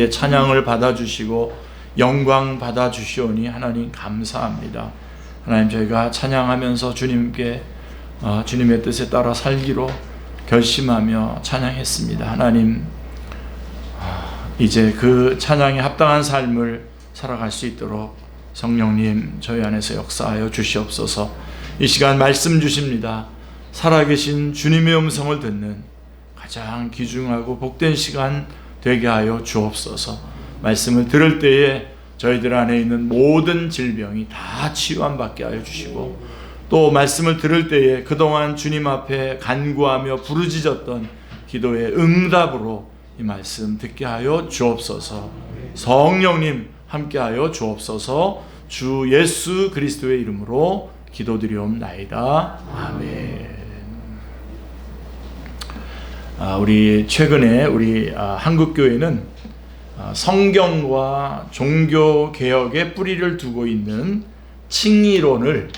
찬양을 받아주시고 영광 받아주시오니 하나님 감사합니다. 하나님, 저희가 찬양하면서 주님께 주님의 뜻에 따라 살기로 결심하며 찬양했습니다. 하나님, 이제 그 찬양에 합당한 삶을 살아갈 수 있도록 성령님 저희 안에서 역사하여 주시옵소서. 이 시간 말씀 주십니다. 살아계신 주님의 음성을 듣는 가장 귀중하고 복된 시간 되게 하여 주옵소서. 말씀을 들을 때에 저희들 안에 있는 모든 질병이 다 치유함받게 하여 주시고, 또 말씀을 들을 때에 그동안 주님 앞에 간구하며 부르짖었던 기도의 응답으로 이 말씀 듣게 하여 주옵소서. 성령님 함께 하여 주옵소서. 주 예수 그리스도의 이름으로 기도드리옵나이다. 아멘. 우리 최근에 우리 한국교회는 성경과 종교개혁에 뿌리를 두고 있는 칭의론을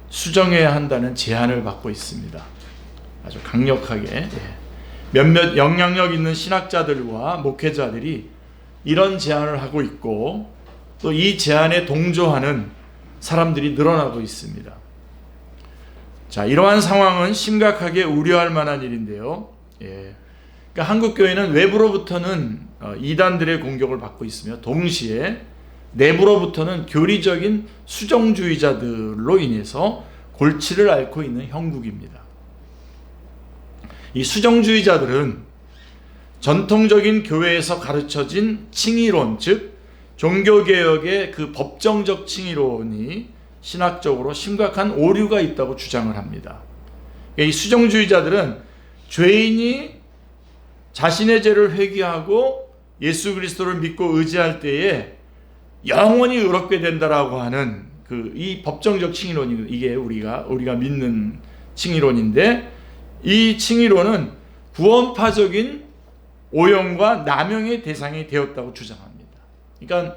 수정해야 한다는 제안을 받고 있습니다. 아주 강력하게 몇몇 영향력 있는 신학자들과 목회자들이 이런 제안을 하고 있고, 또 이 제안에 동조하는 사람들이 늘어나고 있습니다. 자, 이러한 상황은 심각하게 우려할 만한 일인데요. 그러니까 한국교회는 외부로부터는 이단들의 공격을 받고 있으며, 동시에 내부로부터는 교리적인 수정주의자들로 인해서 골치를 앓고 있는 형국입니다. 이 수정주의자들은 전통적인 교회에서 가르쳐진 칭의론, 즉 종교개혁의 그 법정적 칭의론이 신학적으로 심각한 오류가 있다고 주장을 합니다. 이 수정주의자들은 죄인이 자신의 죄를 회개하고 예수 그리스도를 믿고 의지할 때에 영원히 의롭게 된다라고 하는 이 법정적 칭의론이, 이게 우리가 믿는 칭의론인데, 이 칭의론은 구원파적인 오용과 남용의 대상이 되었다고 주장합니다. 그러니까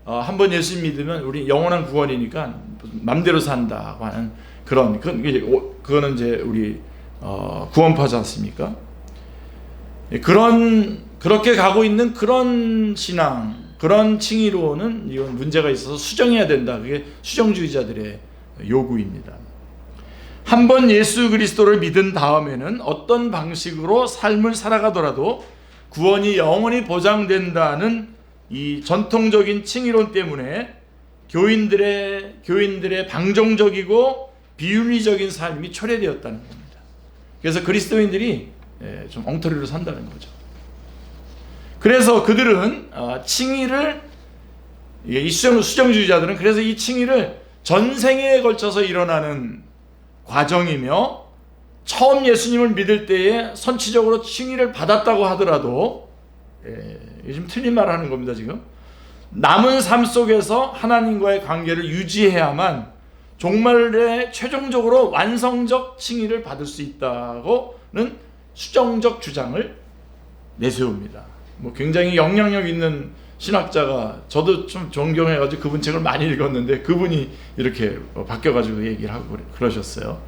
한번 예수 믿으면 우리 영원한 구원이니까 맘대로 산다고 하는 그거는 이제 우리 구원파지 않습니까? 그렇게 가고 있는 그런 신앙, 그런 칭의로는 이건 문제가 있어서 수정해야 된다. 그게 수정주의자들의 요구입니다. 한번 예수 그리스도를 믿은 다음에는 어떤 방식으로 삶을 살아가더라도 구원이 영원히 보장된다는 이 전통적인 칭의론 때문에 교인들의 방종적이고 비윤리적인 삶이 초래되었다는 겁니다. 그래서 그리스도인들이 좀 엉터리로 산다는 거죠. 그래서 그들은 칭의를, 이 수정주의자들은 그래서 이 칭의를 전생에 걸쳐서 일어나는 과정이며, 처음 예수님을 믿을 때에 선치적으로 칭의를 받았다고 하더라도, 요즘 틀린 말 하는 겁니다. 지금 남은 삶 속에서 하나님과의 관계를 유지해야만 종말에 최종적으로 완성적 칭의를 받을 수 있다고는 수정적 주장을 내세웁니다. 굉장히 영향력 있는 신학자가, 저도 좀 존경해가지고 그분 책을 많이 읽었는데, 그분이 이렇게 바뀌어가지고 얘기를 하고 그러셨어요.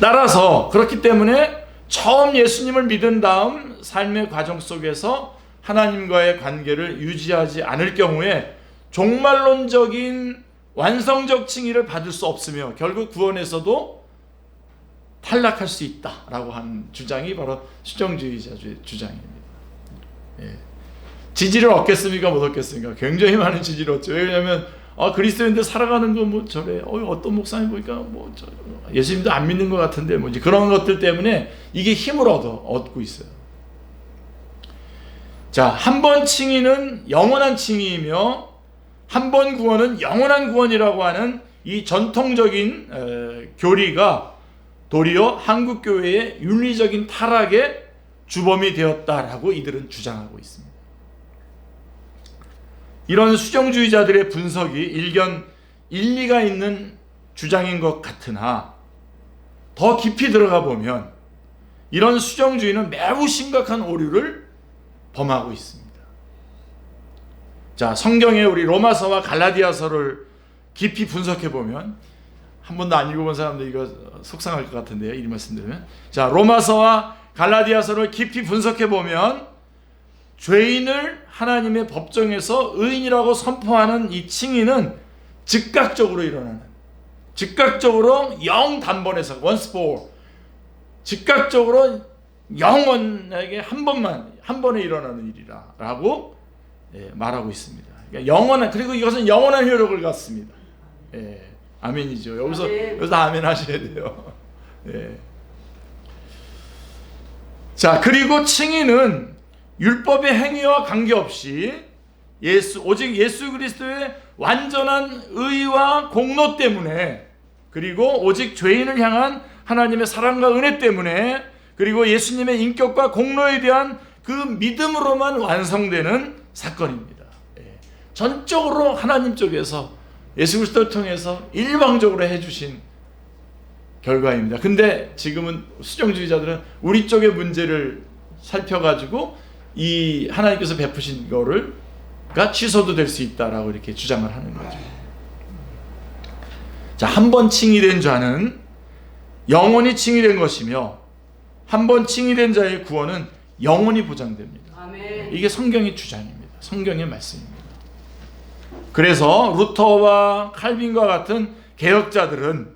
따라서 그렇기 때문에 처음 예수님을 믿은 다음 삶의 과정 속에서 하나님과의 관계를 유지하지 않을 경우에 종말론적인 완성적 칭의를 받을 수 없으며 결국 구원에서도 탈락할 수 있다라고 하는 주장이 바로 수정주의자의 주장입니다. 지지를 얻겠습니까? 못 얻겠습니까? 굉장히 많은 지지를 얻죠. 왜냐하면 그리스도인들 살아가는 거 저래, 어떤 목사님 보니까 예수님도 안 믿는 것 같은데 이제 그런 것들 때문에 이게 힘을 얻고 있어요. 자, 한 번 칭의는 영원한 칭의이며 한 번 구원은 영원한 구원이라고 하는 이 전통적인 교리가 도리어 한국교회의 윤리적인 타락의 주범이 되었다라고 이들은 주장하고 있습니다. 이런 수정주의자들의 분석이 일견 일리가 있는 주장인 것 같으나, 더 깊이 들어가 보면 이런 수정주의는 매우 심각한 오류를 범하고 있습니다. 자, 성경에 우리 로마서와 갈라디아서를 깊이 분석해 보면, 한 번도 안 읽어본 사람들 이거 속상할 것 같은데요, 이 말씀 들으면. 자, 로마서와 갈라디아서를 깊이 분석해 보면 죄인을 하나님의 법정에서 의인이라고 선포하는 이 칭의는 즉각적으로 일어나는, 즉각적으로 영 단번에서 once for all, 즉각적으로 영원하게 한 번에 일어나는 일이라고 말하고 있습니다. 그러니까 영원한, 그리고 이것은 영원한 효력을 갖습니다. 아멘이죠. 여기서 아멘 하셔야 돼요. 자, 그리고 칭의는 율법의 행위와 관계없이 오직 예수 그리스도의 완전한 의와 공로 때문에, 그리고 오직 죄인을 향한 하나님의 사랑과 은혜 때문에, 그리고 예수님의 인격과 공로에 대한 그 믿음으로만 완성되는 사건입니다. 전적으로 하나님 쪽에서 예수 그리스도를 통해서 일방적으로 해주신 결과입니다. 근데 지금은 수정주의자들은 우리 쪽의 문제를 살펴가지고 이 하나님께서 베푸신 거가 취소도 될 수 있다라고 이렇게 주장을 하는 거죠. 자, 한 번 칭의된 자는 영원히 칭의된 것이며, 한 번 칭의된 자의 구원은 영원히 보장됩니다. 아멘. 이게 성경의 주장입니다. 성경의 말씀입니다. 그래서 루터와 칼빈과 같은 개혁자들은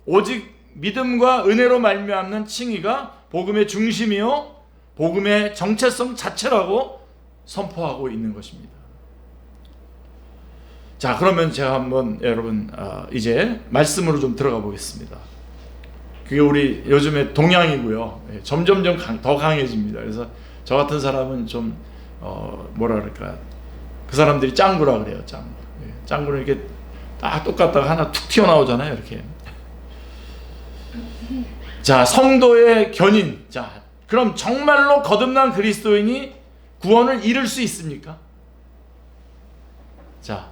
오직 믿음과 은혜로 말미암는 칭의가 복음의 중심이요 복음의 정체성 자체라고 선포하고 있는 것입니다. 자, 그러면 제가 한번 여러분 이제 말씀으로 좀 들어가 보겠습니다. 그게 우리 요즘에 동향이고요. 점점점 더 강해집니다. 그래서 저 같은 사람은 좀 뭐라 그럴까, 그 사람들이 짱구라 그래요. 짱구. 짱구는 이렇게 딱 똑같다가 하나 툭 튀어나오잖아요. 이렇게. 자, 성도의 견인. 자, 그럼 정말로 거듭난 그리스도인이 구원을 이룰 수 있습니까? 자,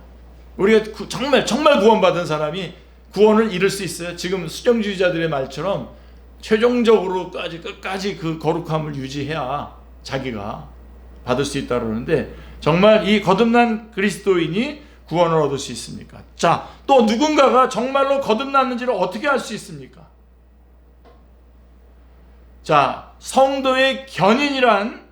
우리가 정말 구원받은 사람이 구원을 이룰 수 있어요? 지금 수정주의자들의 말처럼 최종적으로까지 끝까지 그 거룩함을 유지해야 자기가 받을 수 있다고 그러는데, 정말 이 거듭난 그리스도인이 구원을 얻을 수 있습니까? 자, 또 누군가가 정말로 거듭났는지를 어떻게 알 수 있습니까? 자, 성도의 견인이란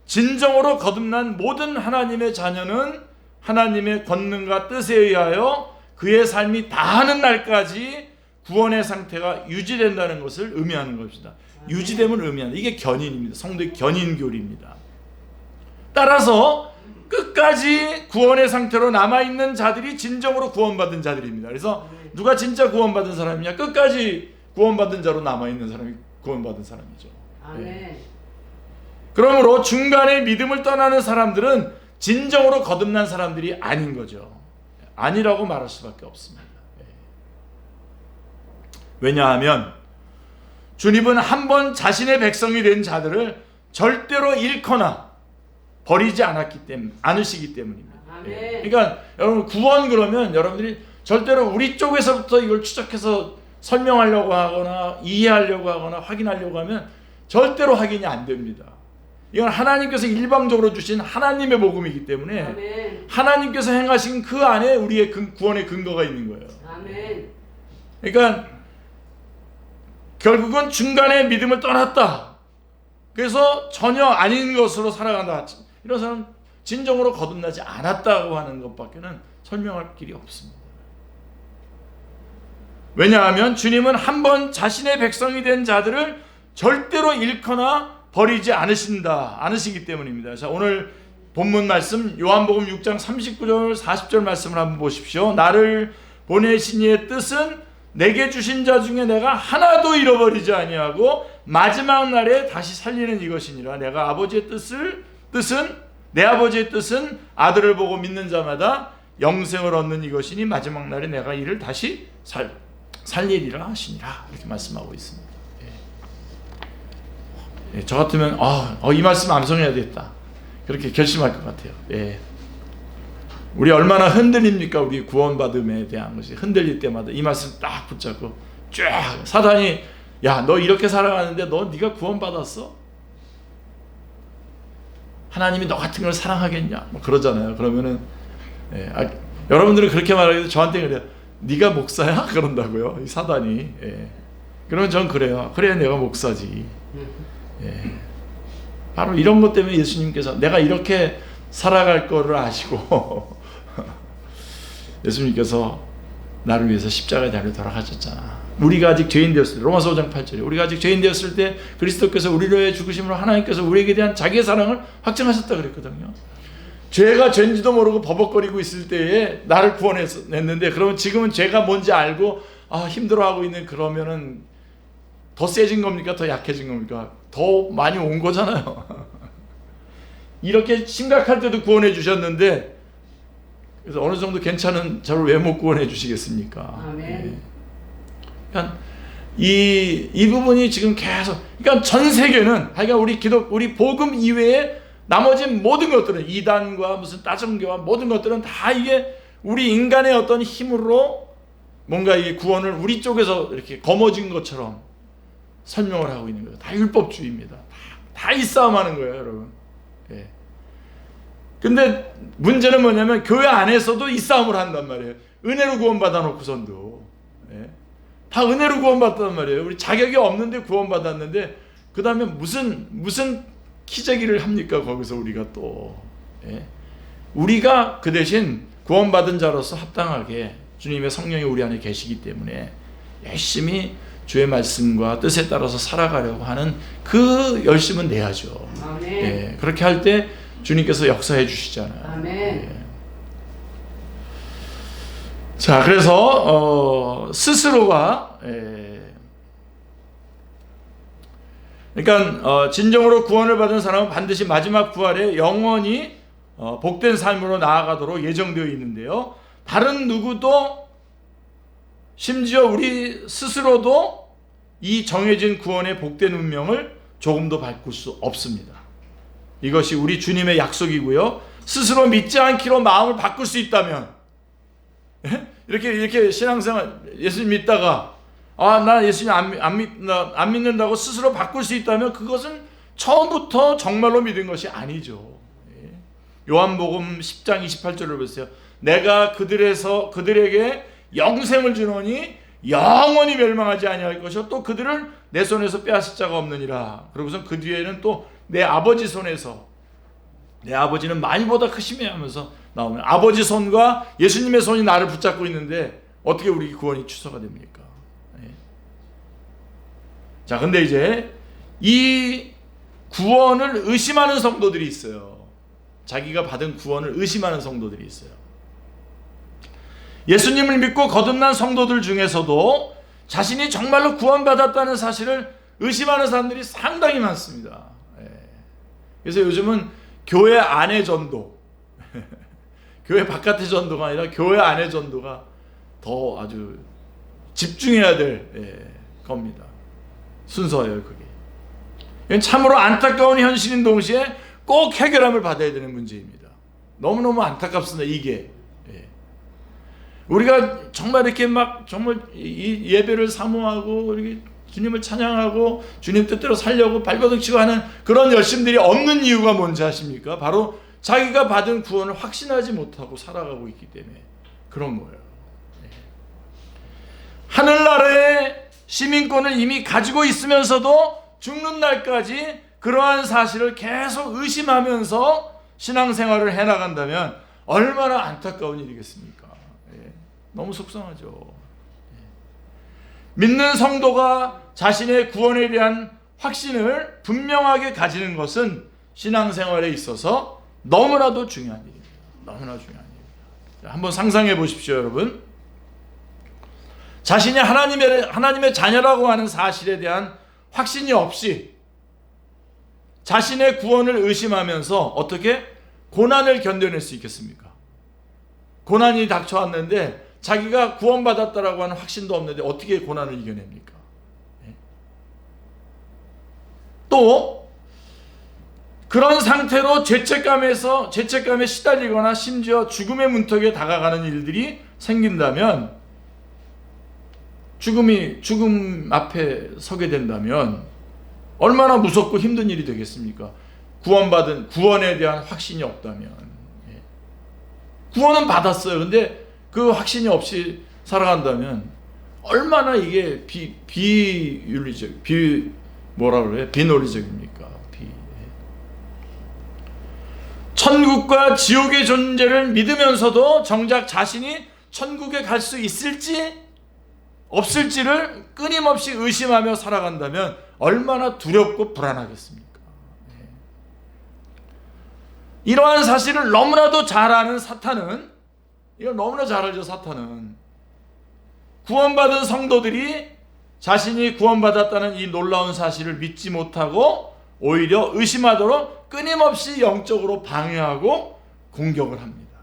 진정으로 거듭난 모든 하나님의 자녀는 하나님의 권능과 뜻에 의하여 그의 삶이 다하는 날까지 구원의 상태가 유지된다는 것을 의미하는 것입니다. 유지됨을 의미하는, 이게 견인입니다. 성도의 견인교리입니다. 따라서 끝까지 구원의 상태로 남아있는 자들이 진정으로 구원받은 자들입니다. 그래서 누가 진짜 구원받은 사람이냐? 끝까지 구원받은 자로 남아있는 사람이 구원받은 사람이죠. 그러므로 중간에 믿음을 떠나는 사람들은 진정으로 거듭난 사람들이 아닌 거죠. 아니라고 말할 수밖에 없습니다. 왜냐하면 주님은 한 번 자신의 백성이 된 자들을 절대로 잃거나 버리지 않으시기 때문입니다. 그러니까 여러분, 구원 그러면 여러분들이 절대로 우리 쪽에서부터 이걸 추적해서 설명하려고 하거나 이해하려고 하거나 확인하려고 하면 절대로 확인이 안 됩니다. 이건 하나님께서 일방적으로 주신 하나님의 복음이기 때문에 아멘. 하나님께서 행하신 그 안에 우리의 구원의 근거가 있는 거예요. 아멘. 그러니까 결국은 중간에 믿음을 떠났다, 그래서 전혀 아닌 것으로 살아간다, 이런 사람은 진정으로 거듭나지 않았다고 하는 것밖에는 설명할 길이 없습니다. 왜냐하면 주님은 한 번 자신의 백성이 된 자들을 절대로 잃거나 버리지 않으시기 때문입니다. 자, 오늘 본문 말씀 요한복음 6장 39절 40절 말씀을 한번 보십시오. 나를 보내신 이의 뜻은 내게 주신 자 중에 내가 하나도 잃어버리지 아니하고 마지막 날에 다시 살리는 이것이니라. 내가 아버지의 내 아버지의 뜻은 아들을 보고 믿는 자마다 영생을 얻는 이것이니 마지막 날에 내가 이를 다시 살리리라 하시니라. 이렇게 말씀하고 있습니다. 저 같으면 이 말씀 암송해야 되겠다, 그렇게 결심할 것 같아요. 우리 얼마나 흔들립니까? 우리 구원받음에 대한 것이 흔들릴 때마다 이 말씀 딱 붙잡고 쫙, 사단이 야, 너 이렇게 살아가는데 네가 구원받았어? 하나님이 너 같은 걸 사랑하겠냐? 뭐 그러잖아요. 그러면은 여러분들은 그렇게 말하기도 저한테 그래요. 네가 목사야? 그런다고요, 이 사단이. 그러면 전 그래요. 그래, 내가 목사지. 바로 이런 것 때문에 예수님께서 내가 이렇게 살아갈 거를 아시고 예수님께서 나를 위해서 십자가에 달려 돌아가셨잖아. 우리가 아직 죄인 되었을 때, 로마서 5장 8절에 우리가 아직 죄인 되었을 때 그리스도께서 우리를 위해 죽으심으로 하나님께서 우리에게 대한 자기의 사랑을 확증하셨다 그랬거든요. 죄가 죄인지도 모르고 버벅거리고 있을 때에 나를 구원했는데, 그러면 지금은 죄가 뭔지 알고 힘들어하고 있는, 그러면은 더 세진 겁니까? 더 약해진 겁니까? 더 많이 온 거잖아요. 이렇게 심각할 때도 구원해 주셨는데, 그래서 어느 정도 괜찮은 저를 왜 못 구원해 주시겠습니까? 아멘. 그러니까 이 부분이 지금 계속, 그러니까 전 세계는, 하여간 우리 복음 이외에 나머지 모든 것들은, 이단과 무슨 따정교와 모든 것들은 다 이게 우리 인간의 어떤 힘으로 뭔가 이 구원을 우리 쪽에서 이렇게 거머쥔 것처럼 설명을 하고 있는 거예요. 다 율법주의입니다. 다 이 싸움하는 거예요, 여러분. 예. 근데 문제는 뭐냐면 교회 안에서도 이 싸움을 한단 말이에요. 은혜로 구원받아 놓고선도. 예. 다 은혜로 구원받단 말이에요. 우리 자격이 없는데 구원받았는데, 그 다음에 무슨 기저귀를 합니까? 거기서 우리가 또. 예. 우리가 그 대신 구원받은 자로서 합당하게 주님의 성령이 우리 안에 계시기 때문에 열심히 주의 말씀과 뜻에 따라서 살아가려고 하는 그 열심은 내야죠. 아멘. 예. 그렇게 할 때 주님께서 역사해 주시잖아요. 아멘. 예. 자, 그래서 스스로가 그러니까 진정으로 구원을 받은 사람은 반드시 마지막 부활에 영원히 복된 삶으로 나아가도록 예정되어 있는데요. 다른 누구도, 심지어 우리 스스로도 이 정해진 구원의 복된 운명을 조금도 바꿀 수 없습니다. 이것이 우리 주님의 약속이고요. 스스로 믿지 않기로 마음을 바꿀 수 있다면, 이렇게 신앙생활 예수님 믿다가 나 예수님 안 믿는다고 스스로 바꿀 수 있다면 그것은 처음부터 정말로 믿은 것이 아니죠. 요한복음 10장 28절을 보세요. 내가 그들에게 영생을 주노니 영원히 멸망하지 아니할 것이요 또 그들을 내 손에서 빼앗을 자가 없느니라. 그러고선 그 뒤에는 또 내 아버지 손에서, 내 아버지는 많이보다 크시매 하면서 나오면, 아버지 손과 예수님의 손이 나를 붙잡고 있는데 어떻게 우리 구원이 취소가 됩니까? 자, 근데 이제 이 구원을 의심하는 성도들이 있어요. 자기가 받은 구원을 의심하는 성도들이 있어요. 예수님을 믿고 거듭난 성도들 중에서도 자신이 정말로 구원받았다는 사실을 의심하는 사람들이 상당히 많습니다. 그래서 요즘은 교회 안의 전도, 교회 바깥의 전도가 아니라 교회 안의 전도가 더 아주 집중해야 될 겁니다. 순서예요, 그게. 이건 참으로 안타까운 현실인 동시에 꼭 해결함을 받아야 되는 문제입니다. 너무너무 안타깝습니다, 이게. 우리가 정말 이렇게 정말 이 예배를 사모하고 이렇게 주님을 찬양하고 주님 뜻대로 살려고 발버둥 치고 하는 그런 열심들이 없는 이유가 뭔지 아십니까? 바로 자기가 받은 구원을 확신하지 못하고 살아가고 있기 때문에 그런 거예요. 하늘나라의 시민권을 이미 가지고 있으면서도 죽는 날까지 그러한 사실을 계속 의심하면서 신앙생활을 해나간다면 얼마나 안타까운 일이겠습니까? 너무 속상하죠. 믿는 성도가 자신의 구원에 대한 확신을 분명하게 가지는 것은 신앙생활에 있어서 너무나도 중요한 일입니다. 너무나 중요한 일입니다. 한번 상상해 보십시오, 여러분. 자신이 하나님의 자녀라고 하는 사실에 대한 확신이 없이 자신의 구원을 의심하면서 어떻게 고난을 견뎌낼 수 있겠습니까? 고난이 닥쳐왔는데 자기가 구원받았다라고 하는 확신도 없는데 어떻게 고난을 이겨냅니까? 또 그런 상태로 죄책감에 시달리거나 심지어 죽음의 문턱에 다가가는 일들이 생긴다면, 죽음 앞에 서게 된다면 얼마나 무섭고 힘든 일이 되겠습니까? 구원에 대한 확신이 없다면. 구원은 받았어요. 근데 그 확신이 없이 살아간다면 얼마나 이게 비논리적입니까? 천국과 지옥의 존재를 믿으면서도 정작 자신이 천국에 갈 수 있을지 없을지를 끊임없이 의심하며 살아간다면 얼마나 두렵고 불안하겠습니까? 이러한 사실을 너무나도 잘 아는 사탄은, 이걸 너무나 잘 알죠. 사탄은 구원받은 성도들이 자신이 구원받았다는 이 놀라운 사실을 믿지 못하고 오히려 의심하도록 끊임없이 영적으로 방해하고 공격을 합니다.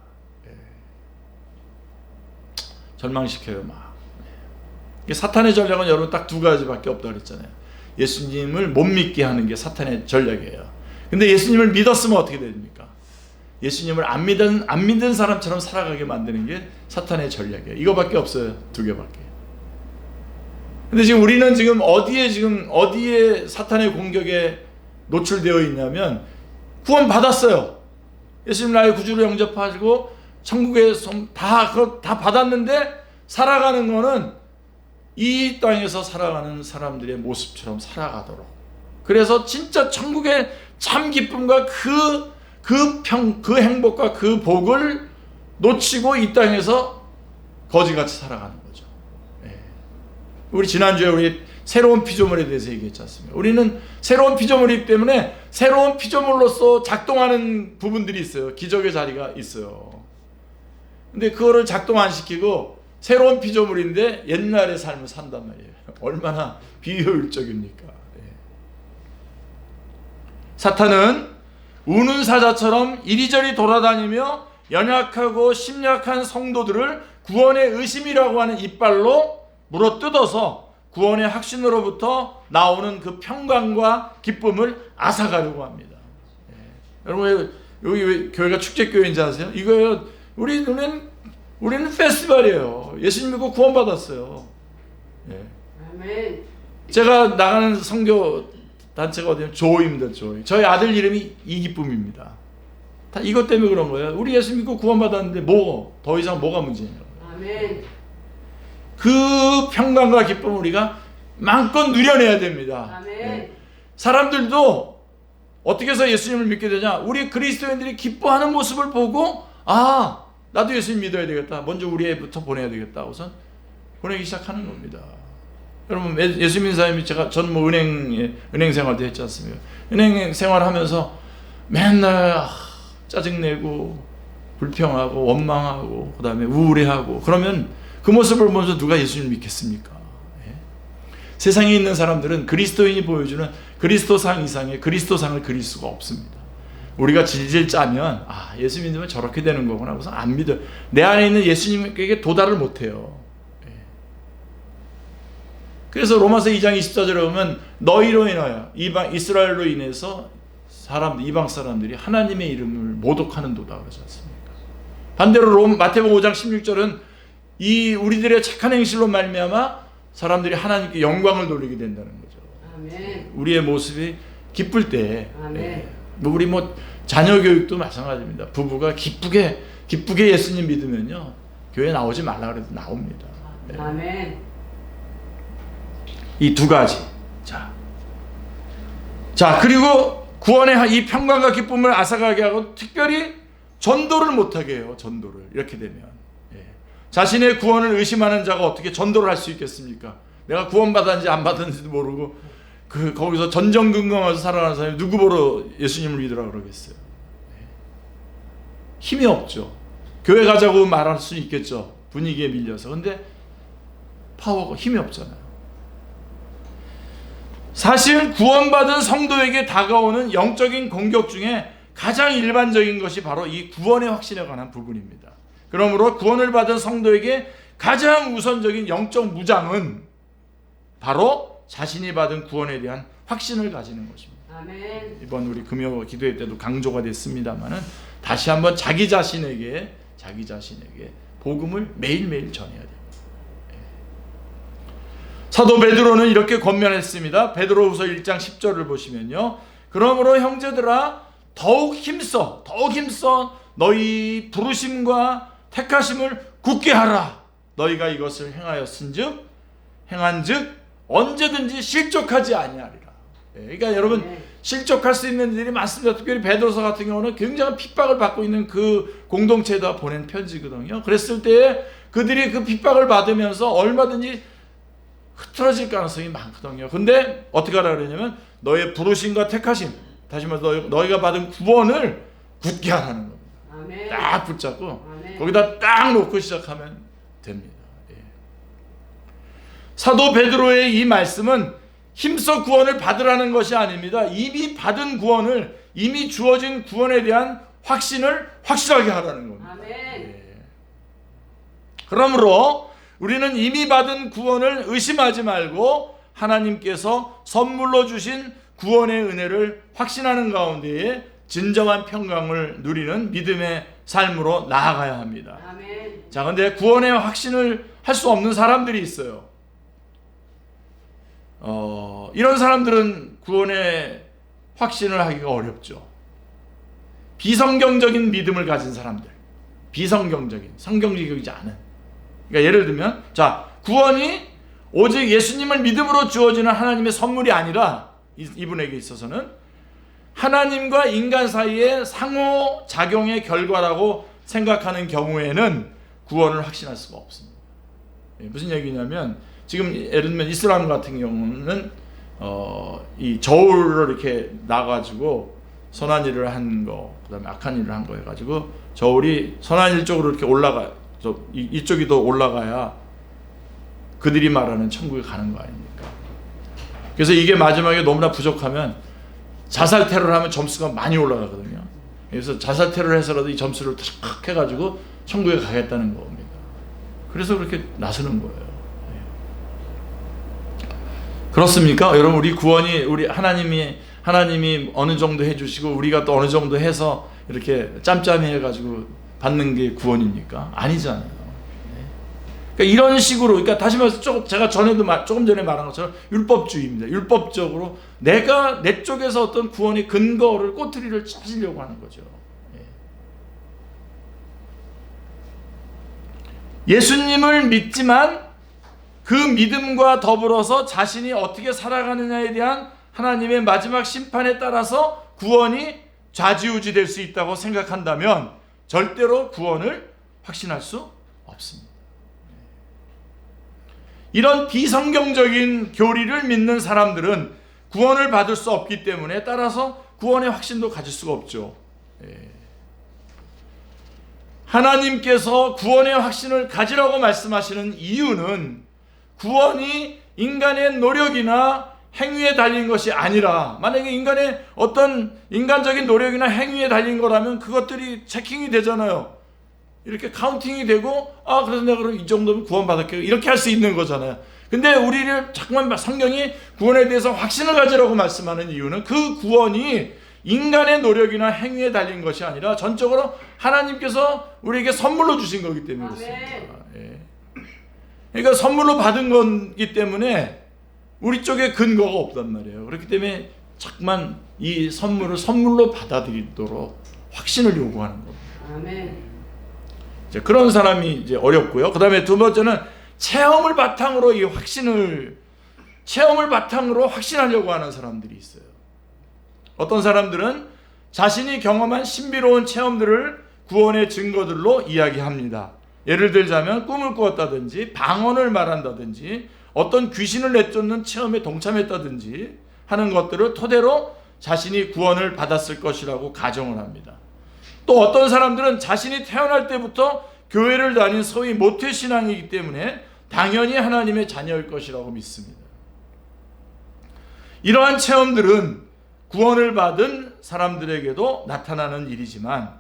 절망시켜요. 막. 사탄의 전략은 여러분 딱 두 가지밖에 없다고 그랬잖아요. 예수님을 못 믿게 하는 게 사탄의 전략이에요. 근데 예수님을 믿었으면 어떻게 됩니까? 예수님을 안 믿은 사람처럼 살아가게 만드는 게 사탄의 전략이에요. 이거밖에 없어요. 두 개밖에. 근데 지금 우리는 어디에 사탄의 공격에 노출되어 있냐면, 구원 받았어요. 예수님 나의 구주로 영접하시고 천국에서 다 받았는데 살아가는 거는 이 땅에서 살아가는 사람들의 모습처럼 살아가도록. 그래서 진짜 천국의 참 기쁨과 그 행복과 그 복을 놓치고 이 땅에서 거지같이 살아가는 거죠. 우리 지난주에 우리 새로운 피조물에 대해서 얘기했지 않습니까? 우리는 새로운 피조물이기 때문에 새로운 피조물로서 작동하는 부분들이 있어요. 기적의 자리가 있어요. 근데 그거를 작동 안 시키고 새로운 피조물인데 옛날의 삶을 산단 말이에요. 얼마나 비효율적입니까? 사탄은 우는 사자처럼 이리저리 돌아다니며 연약하고 심약한 성도들을 구원의 의심이라고 하는 이빨로 물어뜯어서 구원의 확신으로부터 나오는 그 평강과 기쁨을 앗아가려고 합니다. 여러분, 여기 왜 교회가 축제교회인지 아세요? 이거예요. 우리는 페스티벌이에요. 예수님 믿고 구원받았어요. 아멘. 제가 나가는 선교 단체가 어디냐면 조입니다. 조이. 저희 아들 이름이 이기쁨입니다. 다 이것 때문에 그런 거예요. 우리 예수 믿고 구원받았는데 더 이상 뭐가 문제냐고. 아멘. 그 평강과 기쁨을 우리가 마음껏 누려내야 됩니다. 아멘. 사람들도 어떻게 해서 예수님을 믿게 되냐? 우리 그리스도인들이 기뻐하는 모습을 보고, 나도 예수님 믿어야 되겠다. 먼저 우리 애부터 보내야 되겠다. 우선 보내기 시작하는 겁니다. 여러분, 예수 믿는 사람이 전 은행 생활도 했지 않습니까? 은행 생활하면서 맨날 짜증내고 불평하고 원망하고 그다음에 우울해하고, 그러면 그 모습을 보면서 누가 예수님을 믿겠습니까? 세상에 있는 사람들은 그리스도인이 보여주는 그리스도상 이상의 그리스도상을 그릴 수가 없습니다. 우리가 질질 짜면 예수 믿으면 저렇게 되는 거구나 하고서 안 믿어요. 내 안에 있는 예수님에게 도달을 못해요. 그래서 로마서 2장 24절에 보면 너희로 인하여 이스라엘로 인해서 이방 사람들이 하나님의 이름을 모독하는도다 그러지 않습니까? 반대로 마태복음 5장 16절은 이 우리들의 착한 행실로 말미암아 사람들이 하나님께 영광을 돌리게 된다는 거죠. 아멘. 우리의 모습이 기쁠 때, 아멘. 우리 자녀 교육도 마찬가지입니다. 부부가 기쁘게 예수님 믿으면요, 교회 나오지 말라 그래도 나옵니다. 아멘. 이 두 가지. 자, 그리고 구원의 이 평강과 기쁨을 앗아가게 하고 특별히 전도를 못하게 해요. 전도를. 이렇게 되면 자신의 구원을 의심하는 자가 어떻게 전도를 할 수 있겠습니까? 내가 구원받았는지 안 받았는지도 모르고 거기서 전전긍긍하면서 살아가는 사람이 누구 보러 예수님을 믿으라 그러겠어요? 힘이 없죠. 교회 가자고 말할 수 있겠죠. 분위기에 밀려서. 근데 힘이 없잖아요. 사실 구원받은 성도에게 다가오는 영적인 공격 중에 가장 일반적인 것이 바로 이 구원의 확신에 관한 부분입니다. 그러므로 구원을 받은 성도에게 가장 우선적인 영적 무장은 바로 자신이 받은 구원에 대한 확신을 가지는 것입니다. 아멘. 이번 우리 금요 기도회 때도 강조가 됐습니다만은 다시 한번 자기 자신에게 복음을 매일매일 전해야 됩니다. 사도 베드로는 이렇게 권면했습니다. 베드로후서 1장 10절을 보시면요. 그러므로 형제들아 더욱 힘써 너희 부르심과 택하심을 굳게 하라. 너희가 이것을 행한즉 언제든지 실족하지 아니하리라. 그러니까 여러분, 실족할 수 있는 일이 많습니다. 특별히 베드로서 같은 경우는 굉장한 핍박을 받고 있는 그 공동체에다 보낸 편지거든요. 그랬을 때 그들이 그 핍박을 받으면서 얼마든지 흐트러질 가능성이 많거든요. 근데 어떻게 하라 그러냐면 너의 부르심과 택하심, 다시 말해서 너희가 받은 구원을 굳게 하라는 겁니다. 아멘. 딱 붙잡고 아멘. 거기다 딱 놓고 시작하면 됩니다. 예. 사도 베드로의 이 말씀은 힘써 구원을 받으라는 것이 아닙니다. 이미 받은 구원을, 이미 주어진 구원에 대한 확신을 확실하게 하라는 겁니다. 아멘. 예. 그러므로 우리는 이미 받은 구원을 의심하지 말고 하나님께서 선물로 주신 구원의 은혜를 확신하는 가운데에 진정한 평강을 누리는 믿음의 삶으로 나아가야 합니다. 아멘. 자, 근데 구원의 확신을 할 수 없는 사람들이 있어요. 이런 사람들은 구원의 확신을 하기가 어렵죠. 비성경적인 믿음을 가진 사람들, 비성경적인, 성경적이지 않은. 그러니까 예를 들면, 자, 구원이 오직 예수님을 믿음으로 주어지는 하나님의 선물이 아니라 이분에게 있어서는 하나님과 인간 사이의 상호작용의 결과라고 생각하는 경우에는 구원을 확신할 수가 없습니다. 무슨 얘기냐면, 지금 예를 들면 이슬람 같은 경우는 이 저울을 이렇게 놔가지고 선한 일을 한 거, 그 다음에 악한 일을 한 거 해가지고 저울이 선한 일 쪽으로 이렇게 이쪽이 더 올라가야 그들이 말하는 천국에 가는 거 아닙니까? 그래서 이게 마지막에 너무나 부족하면 자살 테러를 하면 점수가 많이 올라가거든요. 그래서 자살 테러를 해서라도 이 점수를 탁 해가지고 천국에 가겠다는 겁니다. 그래서 그렇게 나서는 거예요. 그렇습니까? 여러분, 우리 구원이 우리 하나님이 어느 정도 해주시고 우리가 또 어느 정도 해서 이렇게 짬짬이 해가지고 받는 게 구원입니까? 아니잖아요. 그러니까 이런 식으로, 그러니까 다시 말해서 제가 조금 전에 말한 것처럼 율법주의입니다. 율법적으로 내가 내 쪽에서 어떤 구원의 근거를, 꼬투리를 찾으려고 하는 거죠. 예수님을 믿지만 그 믿음과 더불어서 자신이 어떻게 살아가느냐에 대한 하나님의 마지막 심판에 따라서 구원이 좌지우지 될 수 있다고 생각한다면 절대로 구원을 확신할 수 없습니다. 이런 비성경적인 교리를 믿는 사람들은 구원을 받을 수 없기 때문에 따라서 구원의 확신도 가질 수가 없죠. 하나님께서 구원의 확신을 가지라고 말씀하시는 이유는 구원이 인간의 노력이나 행위에 달린 것이 아니라, 만약에 인간의 어떤 인간적인 노력이나 행위에 달린 거라면 그것들이 체킹이 되잖아요. 이렇게 카운팅이 되고, 그래서 내가 그럼 이 정도면 구원받았겠고, 이렇게 할 수 있는 거잖아요. 근데 우리를 자꾸만 성경이 구원에 대해서 확신을 가지라고 말씀하는 이유는 그 구원이 인간의 노력이나 행위에 달린 것이 아니라 전적으로 하나님께서 우리에게 선물로 주신 거기 때문에 그렇습니다. 그러니까 선물로 받은 거기 때문에 우리 쪽에 근거가 없단 말이에요. 그렇기 때문에 자꾸만 이 선물을 선물로 받아들이도록 확신을 요구하는 겁니다. 아멘. 이제 그런 사람이 이제 어렵고요. 그 다음에 두 번째는 체험을 바탕으로 체험을 바탕으로 확신하려고 하는 사람들이 있어요. 어떤 사람들은 자신이 경험한 신비로운 체험들을 구원의 증거들로 이야기합니다. 예를 들자면 꿈을 꾸었다든지 방언을 말한다든지 어떤 귀신을 내쫓는 체험에 동참했다든지 하는 것들을 토대로 자신이 구원을 받았을 것이라고 가정을 합니다. 또 어떤 사람들은 자신이 태어날 때부터 교회를 다닌 소위 모태신앙이기 때문에 당연히 하나님의 자녀일 것이라고 믿습니다. 이러한 체험들은 구원을 받은 사람들에게도 나타나는 일이지만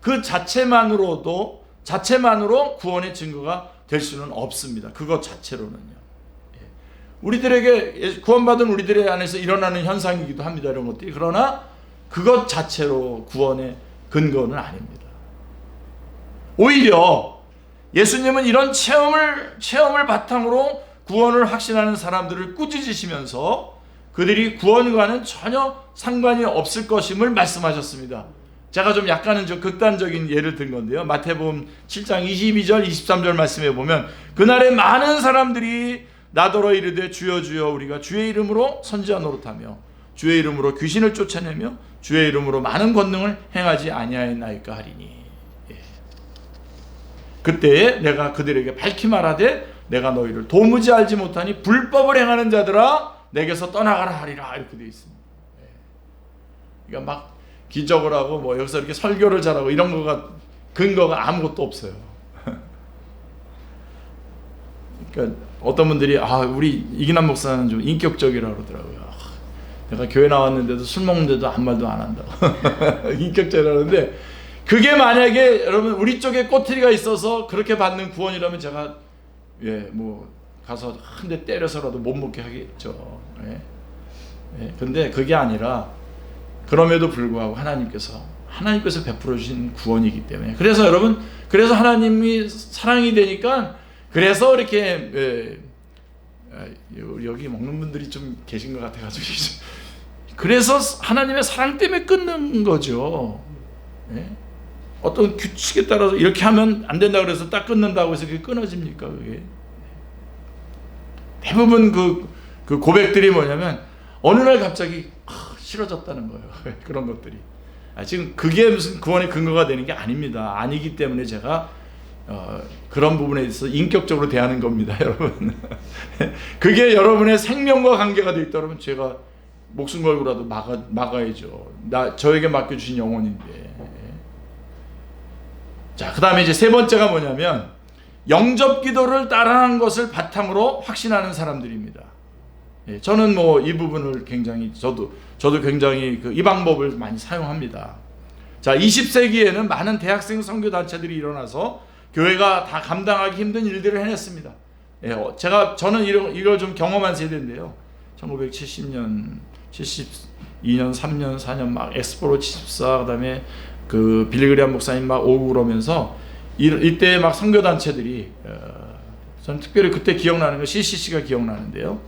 그 자체만으로 구원의 증거가 될 수는 없습니다. 그것 자체로는요. 우리들에게 구원받은 우리들의 안에서 일어나는 현상이기도 합니다. 이런 것들이. 그러나 그것 자체로 구원의 근거는 아닙니다. 오히려 예수님은 이런 체험을 바탕으로 구원을 확신하는 사람들을 꾸짖으시면서 그들이 구원과는 전혀 상관이 없을 것임을 말씀하셨습니다. 제가 좀 약간은 좀 극단적인 예를 든 건데요. 마태복음 7장 22절 23절 말씀에 보면 그날에 많은 사람들이 나더러 이르되 주여 주여 우리가 주의 이름으로 선지자 노릇하며 주의 이름으로 귀신을 쫓아내며 주의 이름으로 많은 권능을 행하지 아니하였나이까 하리니. 예. 그때에 내가 그들에게 밝히 말하되 내가 너희를 도무지 알지 못하니 불법을 행하는 자들아 내게서 떠나가라 하리라. 이렇게 되어 있습니다. 예. 그러니까 막 기적을 하고 뭐 여기서 이렇게 설교를 잘하고 이런 거가 근거가 아무것도 없어요. 그러니까 어떤 분들이 우리 이기남 목사는 좀 인격적이라고 그러더라고요. 내가 교회 나왔는데도 술 먹는데도 아무 말도 안 한다고. 인격적이라는데 그게 만약에 여러분 우리 쪽에 꼬투리가 있어서 그렇게 받는 구원이라면 제가 뭐 가서 한 대 때려서라도 못 먹게 하겠죠. 근데 그게 아니라 그럼에도 불구하고 하나님께서 베풀어 주신 구원이기 때문에 그래서 여러분 그래서 하나님이 사랑이 되니까 그래서 이렇게 여기 먹는 분들이 좀 계신 것 같아가지고 그래서 하나님의 사랑 때문에 끊는 거죠. 어떤 규칙에 따라서 이렇게 하면 안 된다 그래서 딱 끊는다고 해서 그게 끊어집니까? 그게 대부분 그 고백들이 뭐냐면 어느 날 갑자기 싫어졌다는 거예요. 그런 것들이 지금 그게 무슨 구원의 근거가 되는 게 아닙니다. 아니기 때문에 제가 그런 부분에 있어서 인격적으로 대하는 겁니다, 여러분. 그게 여러분의 생명과 관계가 돼 있다 그러면 제가 목숨 걸고라도 막아야죠. 저에게 맡겨주신 영혼인데. 자, 그 다음에 이제 세 번째가 뭐냐면 영접 기도를 따라한 것을 바탕으로 확신하는 사람들입니다. 저는 뭐 이 부분을 굉장히 저도 굉장히 이 방법을 많이 사용합니다. 자, 20세기에는 많은 대학생 선교 단체들이 일어나서 교회가 다 감당하기 힘든 일들을 해냈습니다. 저는 이걸 좀 경험한 세대인데요. 1970년, 72년, 3년, 4년 막 엑스포로 74, 그다음에 그 빌리그리암 목사님 막 오고 그러면서 이때 막 선교 단체들이 저는 특별히 그때 기억나는 건 CCC가 기억나는데요.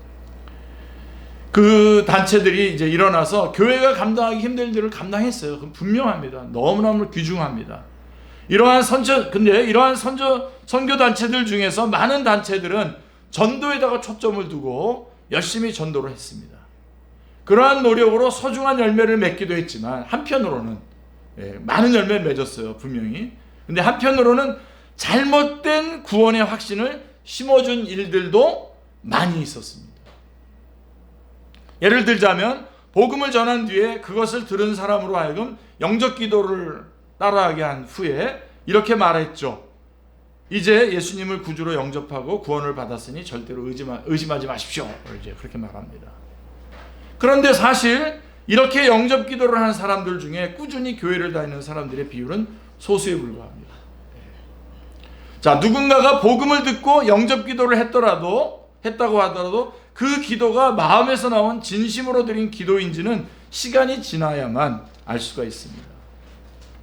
그 단체들이 이제 일어나서 교회가 감당하기 힘든 일들을 감당했어요. 그건 분명합니다. 너무너무 귀중합니다. 근데 이러한 선교 단체들 중에서 많은 단체들은 전도에다가 초점을 두고 열심히 전도를 했습니다. 그러한 노력으로 소중한 열매를 맺기도 했지만 한편으로는 많은 열매를 맺었어요, 분명히. 근데 한편으로는 잘못된 구원의 확신을 심어준 일들도 많이 있었습니다. 예를 들자면 복음을 전한 뒤에 그것을 들은 사람으로 하여금 영접 기도를 따라하게 한 후에 이렇게 말했죠. 이제 예수님을 구주로 영접하고 구원을 받았으니 절대로 의심하지 마십시오. 이제 그렇게 말합니다. 그런데 사실 이렇게 영접 기도를 하는 사람들 중에 꾸준히 교회를 다니는 사람들의 비율은 소수에 불과합니다. 자, 누군가가 복음을 듣고 영접 기도를 했다고 하더라도 그 기도가 마음에서 나온 진심으로 드린 기도인지는 시간이 지나야만 알 수가 있습니다.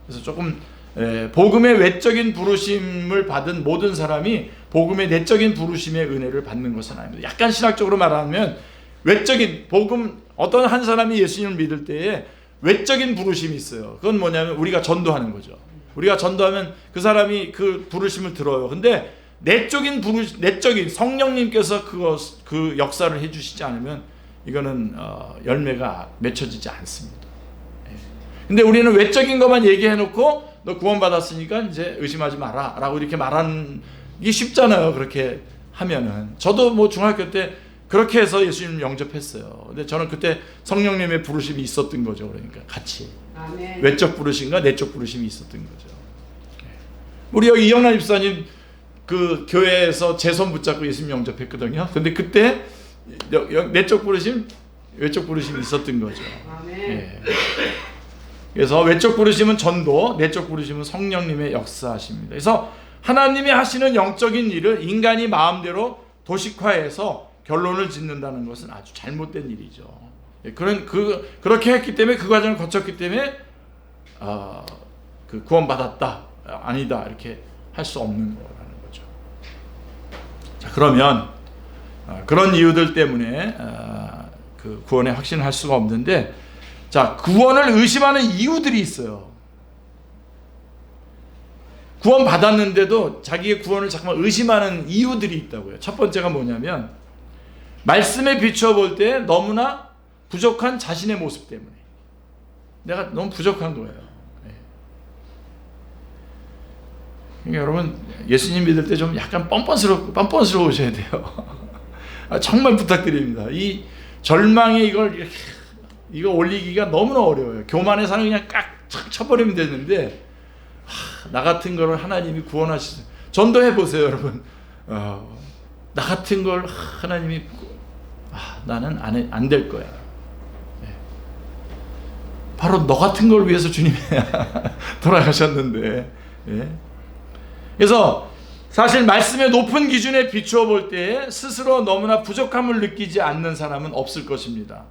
그래서 조금 복음의 외적인 부르심을 받은 모든 사람이 복음의 내적인 부르심의 은혜를 받는 것은 아닙니다. 약간 신학적으로 말하면 외적인 복음, 어떤 한 사람이 예수님을 믿을 때에 외적인 부르심이 있어요. 그건 뭐냐면 우리가 전도하는 거죠. 우리가 전도하면 그 사람이 그 부르심을 들어요. 근데 내적인 성령님께서 그 역사를 해주시지 않으면 이거는 열매가 맺혀지지 않습니다. 근데 우리는 외적인 것만 얘기해놓고 너 구원받았으니까 이제 의심하지 마라 라고 이렇게 말하는 게 쉽잖아요. 그렇게 하면은. 저도 뭐 중학교 때 그렇게 해서 예수님 영접했어요. 근데 저는 그때 성령님의 부르심이 있었던 거죠. 그러니까 같이. 아멘. 외적 부르심과 내적 부르심이 있었던 거죠. 우리 여기 이영란 집사님 그 교회에서 제 손 붙잡고 예수님 영접했거든요. 근데 그때 내적 부르심, 외적 부르심이 있었던 거죠. 아멘. 그래서 외적 부르심은 전도, 내적 부르심은 성령님의 역사하십니다. 그래서 하나님이 하시는 영적인 일을 인간이 마음대로 도식화해서 결론을 짓는다는 것은 아주 잘못된 일이죠. 그렇게 했기 때문에 그 과정을 거쳤기 때문에 그 구원받았다, 아니다 이렇게 할 수 없는 거라는 거죠. 자, 그러면 그런 이유들 때문에 그 구원에 확신을 할 수가 없는데, 자, 구원을 의심하는 이유들이 있어요. 구원 받았는데도 자기의 구원을 잠깐만 의심하는 이유들이 있다고요. 첫 번째가 뭐냐면 말씀에 비추어 볼 때 너무나 부족한 자신의 모습 때문에. 내가 너무 부족한 거예요. 그러니까 여러분, 예수님 믿을 때 좀 약간 뻔뻔스러우셔야 돼요. 정말 부탁드립니다. 이 절망에 이거 올리기가 너무나 어려워요. 교만의 산을 그냥 깍 쳐버리면 되는데, 나 같은 거를 하나님이 구원하시죠. 전도해 보세요, 여러분. 나 같은 걸 하나님이 나는 안 될 거야. 바로 너 같은 걸 위해서 주님이 돌아가셨는데. 그래서 사실 말씀의 높은 기준에 비추어 볼 때 스스로 너무나 부족함을 느끼지 않는 사람은 없을 것입니다.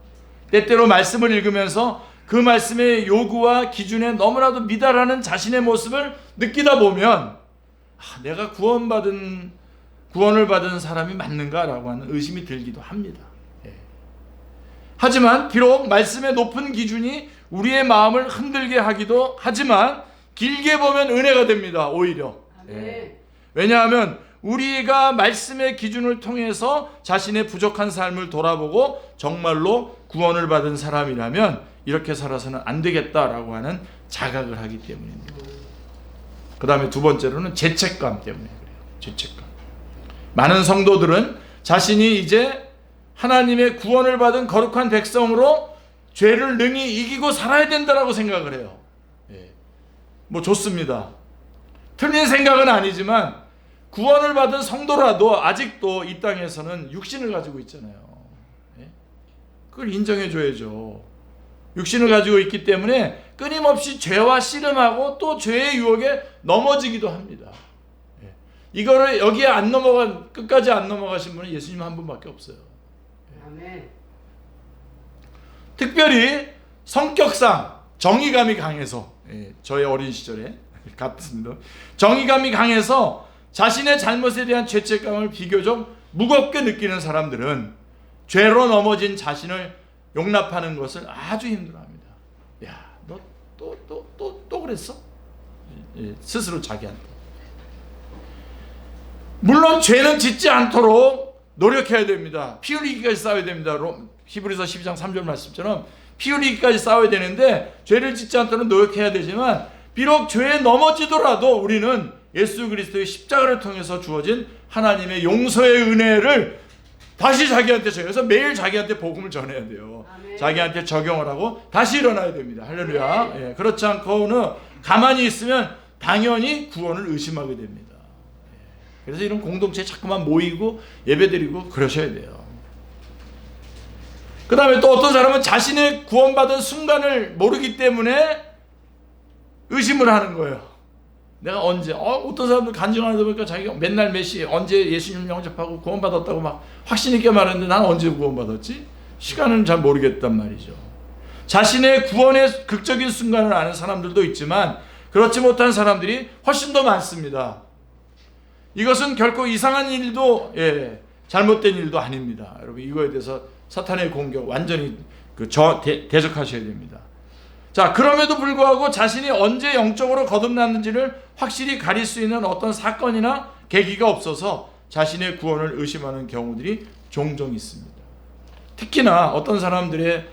때때로 말씀을 읽으면서 그 말씀의 요구와 기준에 너무나도 미달하는 자신의 모습을 느끼다 보면 내가 구원을 받은 사람이 맞는가라고 하는 의심이 들기도 합니다. 하지만 비록 말씀의 높은 기준이 우리의 마음을 흔들게 하기도 하지만 길게 보면 은혜가 됩니다. 오히려. 왜냐하면 우리가 말씀의 기준을 통해서 자신의 부족한 삶을 돌아보고 정말로 구원을 받은 사람이라면 이렇게 살아서는 안 되겠다라고 하는 자각을 하기 때문입니다. 그 다음에 두 번째로는 죄책감 때문에 그래요. 죄책감. 많은 성도들은 자신이 이제 하나님의 구원을 받은 거룩한 백성으로 죄를 능히 이기고 살아야 된다라고 생각을 해요. 뭐 좋습니다. 틀린 생각은 아니지만 구원을 받은 성도라도 아직도 이 땅에서는 육신을 가지고 있잖아요. 그걸 인정해 줘야죠. 육신을 가지고 있기 때문에 끊임없이 죄와 씨름하고 또 죄의 유혹에 넘어지기도 합니다. 이거를 여기에 끝까지 안 넘어가신 분은 예수님 한 분밖에 없어요. 아멘. 특별히 성격상 정의감이 강해서, 저의 어린 시절에 같습니다. 정의감이 강해서 자신의 잘못에 대한 죄책감을 비교적 무겁게 느끼는 사람들은 죄로 넘어진 자신을 용납하는 것을 아주 힘들어합니다. 야, 너 또 그랬어? 스스로 자기한테. 물론 죄는 짓지 않도록 노력해야 됩니다. 피 흘리기까지 싸워야 됩니다. 히브리서 12장 3절 말씀처럼 피 흘리기까지 싸워야 되는데 죄를 짓지 않도록 노력해야 되지만 비록 죄에 넘어지더라도 우리는 예수 그리스도의 십자가를 통해서 주어진 하나님의 용서의 은혜를 다시 자기한테 전해서 매일 자기한테 복음을 전해야 돼요. 아멘. 자기한테 적용을 하고 다시 일어나야 됩니다. 할렐루야. 그렇지 않고는 가만히 있으면 당연히 구원을 의심하게 됩니다. 그래서 이런 공동체에 자꾸만 모이고 예배드리고 그러셔야 돼요. 그 다음에 또 어떤 사람은 자신의 구원받은 순간을 모르기 때문에 의심을 하는 거예요. 내가 언제 어떤 사람들 간증하다 보니까 자기가 맨날 몇 시에 언제 예수님 영접하고 구원받았다고 막 확신 있게 말하는데 난 언제 구원받았지? 시간은 잘 모르겠단 말이죠. 자신의 구원의 극적인 순간을 아는 사람들도 있지만 그렇지 못한 사람들이 훨씬 더 많습니다. 이것은 결코 이상한 일도 잘못된 일도 아닙니다. 여러분 이거에 대해서 사탄의 공격 완전히 대적하셔야 됩니다. 자, 그럼에도 불구하고 자신이 언제 영적으로 거듭났는지를 확실히 가릴 수 있는 어떤 사건이나 계기가 없어서 자신의 구원을 의심하는 경우들이 종종 있습니다. 특히나 어떤 사람들의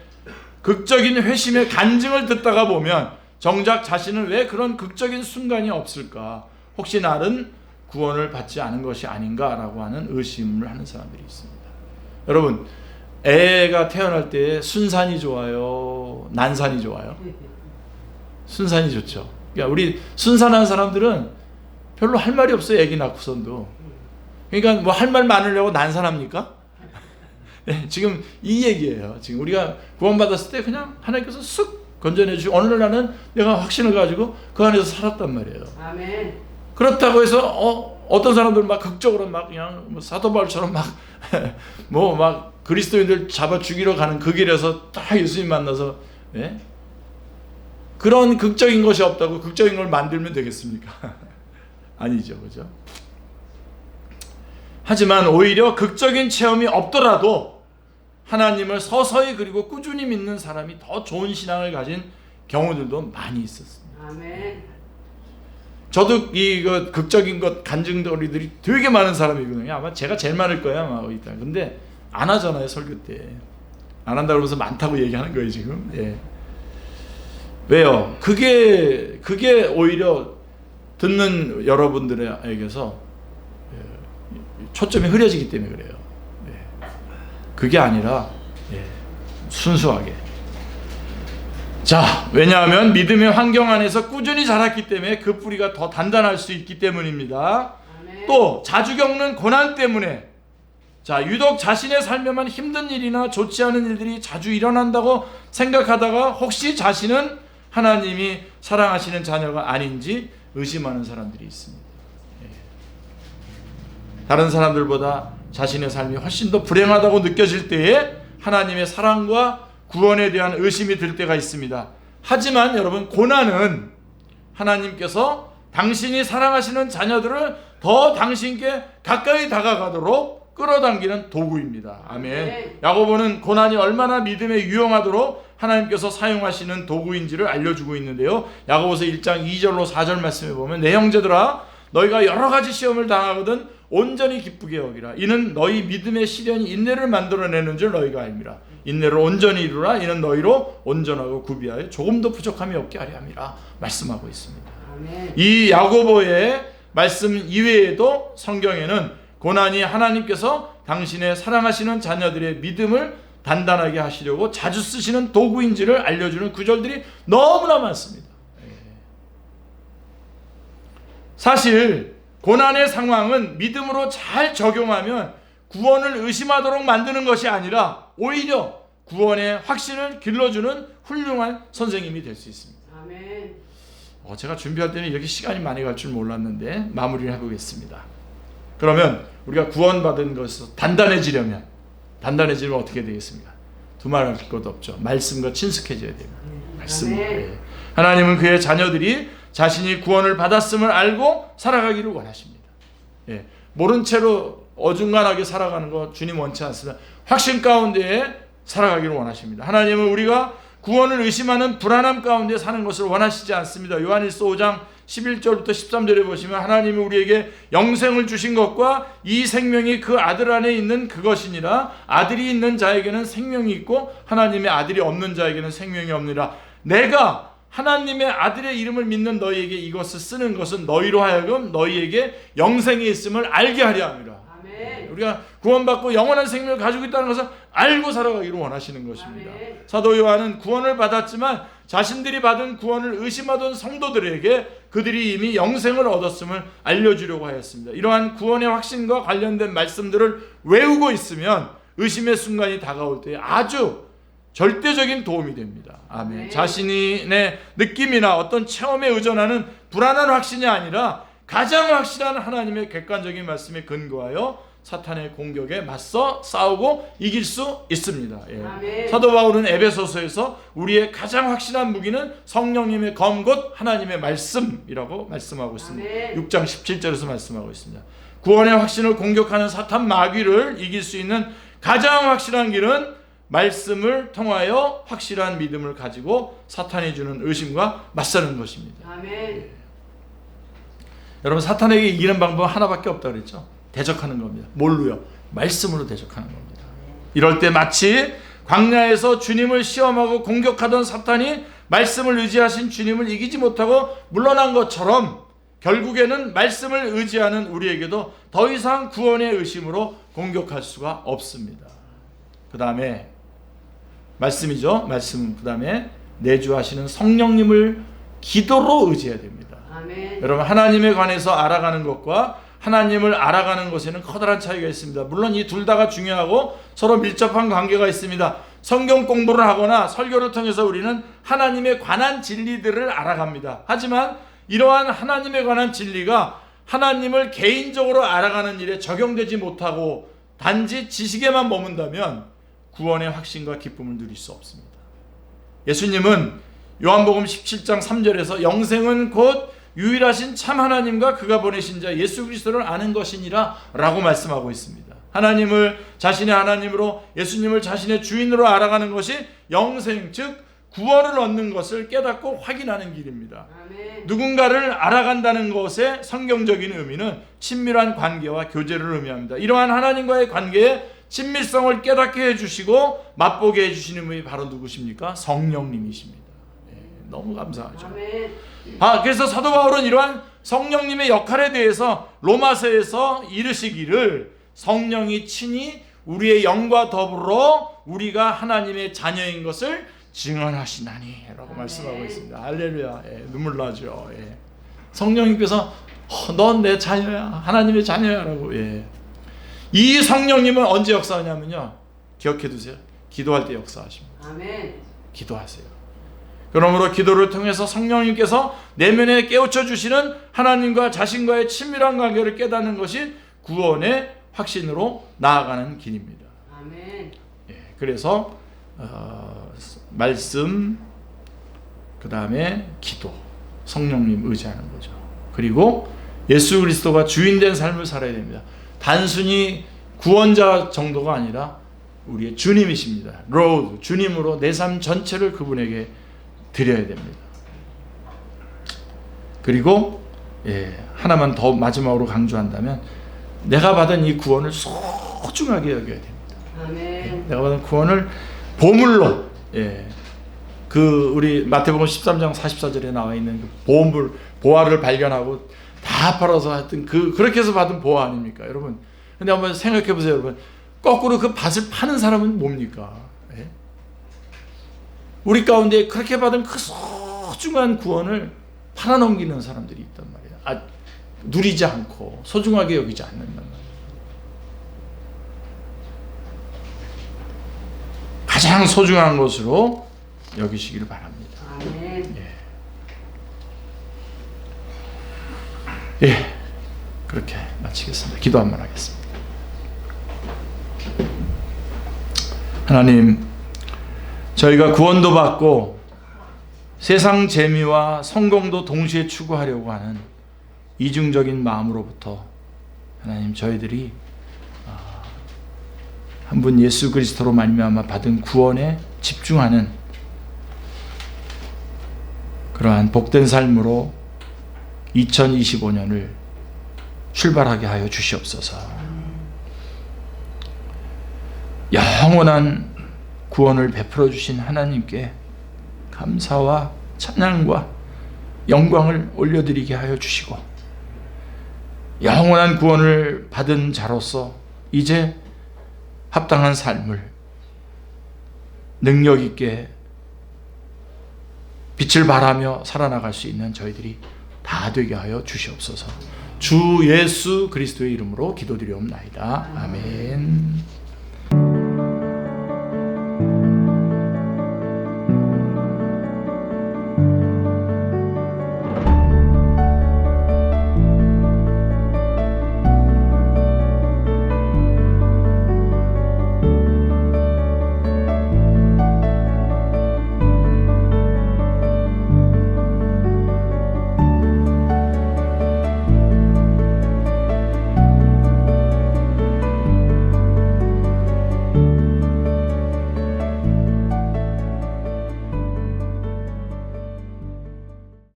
극적인 회심의 간증을 듣다가 보면 정작 자신은 왜 그런 극적인 순간이 없을까? 혹시 나는 구원을 받지 않은 것이 아닌가라고 하는 의심을 하는 사람들이 있습니다. 여러분, 애가 태어날 때 순산이 좋아요? 난산이 좋아요? 순산이 좋죠. 그러니까 우리 순산한 사람들은 별로 할 말이 없어요. 애기 낳고선도. 그러니까 뭐 할 말 많으려고 난산합니까? 지금 이 얘기예요. 지금 우리가 구원받았을 때 그냥 하나님께서 쓱 건져내 주시고 어느 날 나는 내가 확신을 가지고 그 안에서 살았단 말이에요. 아멘. 그렇다고 해서 어떤 사람들은 막 극적으로 막 그냥 뭐 사도 바울처럼 막 뭐 막 그리스도인들 잡아 죽이러 가는 그 길에서 딱 예수님 만나서 그런 극적인 것이 없다고 극적인 걸 만들면 되겠습니까? 아니죠, 그죠? 하지만 오히려 극적인 체험이 없더라도 하나님을 서서히 그리고 꾸준히 믿는 사람이 더 좋은 신앙을 가진 경우들도 많이 있었습니다. 아멘. 저도 이거 극적인 것 간증거리들이 되게 많은 사람이거든요. 아마 제가 제일 많을 거야, 아마 일단. 근데 안 하잖아요, 설교 때. 안 한다 그러면서 많다고 얘기하는 거예요 지금. 예. 왜요? 그게 오히려 듣는 여러분들에게서 초점이 흐려지기 때문에 그래요. 예. 그게 아니라 순수하게. 자, 왜냐하면 믿음의 환경 안에서 꾸준히 자랐기 때문에 그 뿌리가 더 단단할 수 있기 때문입니다. 아멘. 또 자주 겪는 고난 때문에, 자, 유독 자신의 삶에만 힘든 일이나 좋지 않은 일들이 자주 일어난다고 생각하다가 혹시 자신은 하나님이 사랑하시는 자녀가 아닌지 의심하는 사람들이 있습니다. 다른 사람들보다 자신의 삶이 훨씬 더 불행하다고 느껴질 때에 하나님의 사랑과 구원에 대한 의심이 들 때가 있습니다. 하지만 여러분, 고난은 하나님께서 당신이 사랑하시는 자녀들을 더 당신께 가까이 다가가도록 끌어당기는 도구입니다. 아멘. 야고보는 고난이 얼마나 믿음에 유용하도록 하나님께서 사용하시는 도구인지를 알려주고 있는데요. 야고보서 1장 2절로 4절 말씀에 보면, 내 형제들아, 너희가 여러 가지 시험을 당하거든 온전히 기쁘게 여기라. 이는 너희 믿음의 시련이 인내를 만들어내는 줄 너희가 알미라. 인내를 온전히 이루라. 이는 너희로 온전하고 구비하여 조금도 부족함이 없게 하려 함이라 말씀하고 있습니다. 아멘. 이 야고보의 말씀 이외에도 성경에는 고난이 하나님께서 당신의 사랑하시는 자녀들의 믿음을 단단하게 하시려고 자주 쓰시는 도구인지를 알려주는 구절들이 너무나 많습니다. 사실 고난의 상황은 믿음으로 잘 적용하면 구원을 의심하도록 만드는 것이 아니라 오히려 구원의 확신을 길러주는 훌륭한 선생님이 될 수 있습니다. 아멘. 제가 준비할 때는 이렇게 시간이 많이 갈 줄 몰랐는데 마무리를 해보겠습니다. 그러면 우리가 구원받은 것에서 단단해지려면 어떻게 되겠습니까? 두말할 것도 없죠. 말씀과 친숙해져야 됩니다. 말씀. 네. 하나님은 그의 자녀들이 자신이 구원을 받았음을 알고 살아가기를 원하십니다. 예. 모른 채로 어중간하게 살아가는 거 주님 원치 않습니다. 확신 가운데에 살아가기를 원하십니다. 하나님은 우리가 구원을 의심하는 불안함 가운데 사는 것을 원하시지 않습니다. 요한일서 5장 11절부터 13절에 보시면, 하나님이 우리에게 영생을 주신 것과 이 생명이 그 아들 안에 있는 그것이니라. 아들이 있는 자에게는 생명이 있고 하나님의 아들이 없는 자에게는 생명이 없느니라. 내가 하나님의 아들의 이름을 믿는 너희에게 이것을 쓰는 것은 너희로 하여금 너희에게 영생이 있음을 알게 하려 함이라. 아멘. 우리가 구원받고 영원한 생명을 가지고 있다는 것을 알고 살아가기를 원하시는 것입니다. 아멘. 사도 요한은 구원을 받았지만 자신들이 받은 구원을 의심하던 성도들에게 그들이 이미 영생을 얻었음을 알려주려고 하였습니다. 이러한 구원의 확신과 관련된 말씀들을 외우고 있으면 의심의 순간이 다가올 때 아주 절대적인 도움이 됩니다. 아멘. 네. 자신의 느낌이나 어떤 체험에 의존하는 불안한 확신이 아니라 가장 확실한 하나님의 객관적인 말씀에 근거하여 사탄의 공격에 맞서 싸우고 이길 수 있습니다. 예. 아멘. 사도 바울은 에베소서에서 우리의 가장 확실한 무기는 성령님의 검 곧 하나님의 말씀이라고 말씀하고 있습니다. 아멘. 6장 17절에서 말씀하고 있습니다. 구원의 확신을 공격하는 사탄 마귀를 이길 수 있는 가장 확실한 길은 말씀을 통하여 확실한 믿음을 가지고 사탄이 주는 의심과 맞서는 것입니다. 아멘. 여러분, 사탄에게 이기는 방법은 하나밖에 없다고 그랬죠. 대적하는 겁니다. 뭘로요? 말씀으로 대적하는 겁니다. 이럴 때 마치 광야에서 주님을 시험하고 공격하던 사탄이 말씀을 의지하신 주님을 이기지 못하고 물러난 것처럼 결국에는 말씀을 의지하는 우리에게도 더 이상 구원의 의심으로 공격할 수가 없습니다. 그 다음에 말씀이죠. 말씀. 그 다음에 내주하시는 성령님을 기도로 의지해야 됩니다. 아멘. 여러분, 하나님에 관해서 알아가는 것과 하나님을 알아가는 것에는 커다란 차이가 있습니다. 물론 이 둘 다가 중요하고 서로 밀접한 관계가 있습니다. 성경 공부를 하거나 설교를 통해서 우리는 하나님에 관한 진리들을 알아갑니다. 하지만 이러한 하나님에 관한 진리가 하나님을 개인적으로 알아가는 일에 적용되지 못하고 단지 지식에만 머문다면 구원의 확신과 기쁨을 누릴 수 없습니다. 예수님은 요한복음 17장 3절에서 영생은 곧 유일하신 참 하나님과 그가 보내신 자 예수 그리스도를 아는 것이니라 라고 말씀하고 있습니다. 하나님을 자신의 하나님으로, 예수님을 자신의 주인으로 알아가는 것이 영생, 즉 구원을 얻는 것을 깨닫고 확인하는 길입니다. 아멘. 누군가를 알아간다는 것의 성경적인 의미는 친밀한 관계와 교제를 의미합니다. 이러한 하나님과의 관계에 친밀성을 깨닫게 해주시고 맛보게 해주시는 분이 바로 누구십니까? 성령님이십니다. 너무 감사하죠. 아멘. 그래서 사도 바울은 이러한 성령님의 역할에 대해서 로마서에서 이르시기를 성령이 친히 우리의 영과 더불어 우리가 하나님의 자녀인 것을 증언하시나니 라고 말씀하고 있습니다. 할렐루야. 눈물 나죠. 성령님께서 넌 내 자녀야, 하나님의 자녀야 라고. 이 성령님은 언제 역사하냐면요, 기억해 두세요. 기도할 때 역사하십니다. 아멘. 기도하세요. 그러므로 기도를 통해서 성령님께서 내면에 깨우쳐 주시는 하나님과 자신과의 친밀한 관계를 깨닫는 것이 구원의 확신으로 나아가는 길입니다. 아멘. 그래서 말씀, 그 다음에 기도, 성령님 의지하는 거죠. 그리고 예수 그리스도가 주인된 삶을 살아야 됩니다. 단순히 구원자 정도가 아니라 우리의 주님이십니다. 로드, 주님으로 내 삶 전체를 그분에게 드려야 됩니다. 그리고 하나만 더 마지막으로 강조한다면 내가 받은 이 구원을 소중하게 여겨야 됩니다. 아멘. 내가 받은 구원을 보물로, 그 우리 마태복음 13장 44절에 나와 있는 그 보화를 발견하고 다 팔아서 하여튼 그렇게 해서 받은 보화 아닙니까, 여러분? 근데 한번 생각해 보세요, 여러분. 거꾸로 그 밭을 파는 사람은 뭡니까? 우리 가운데 그렇게 받은 그 소중한 구원을 팔아넘기는 사람들이 있단 말이에요. 누리지 않고 소중하게 여기지 않는단 말이에요. 가장 소중한 것으로 여기시기를 바랍니다. 아멘. 그렇게 마치겠습니다. 기도 한번 하겠습니다. 하나님, 저희가 구원도 받고 세상 재미와 성공도 동시에 추구하려고 하는 이중적인 마음으로부터 하나님, 저희들이 한 분 예수 그리스도로 말미암아 받은 구원에 집중하는 그러한 복된 삶으로 2025년을 출발하게 하여 주시옵소서. 영원한 구원을 베풀어 주신 하나님께 감사와 찬양과 영광을 올려드리게 하여 주시고, 영원한 구원을 받은 자로서 이제 합당한 삶을 능력 있게 빛을 발하며 살아나갈 수 있는 저희들이 다 되게 하여 주시옵소서. 주 예수 그리스도의 이름으로 기도드리옵나이다. 아멘.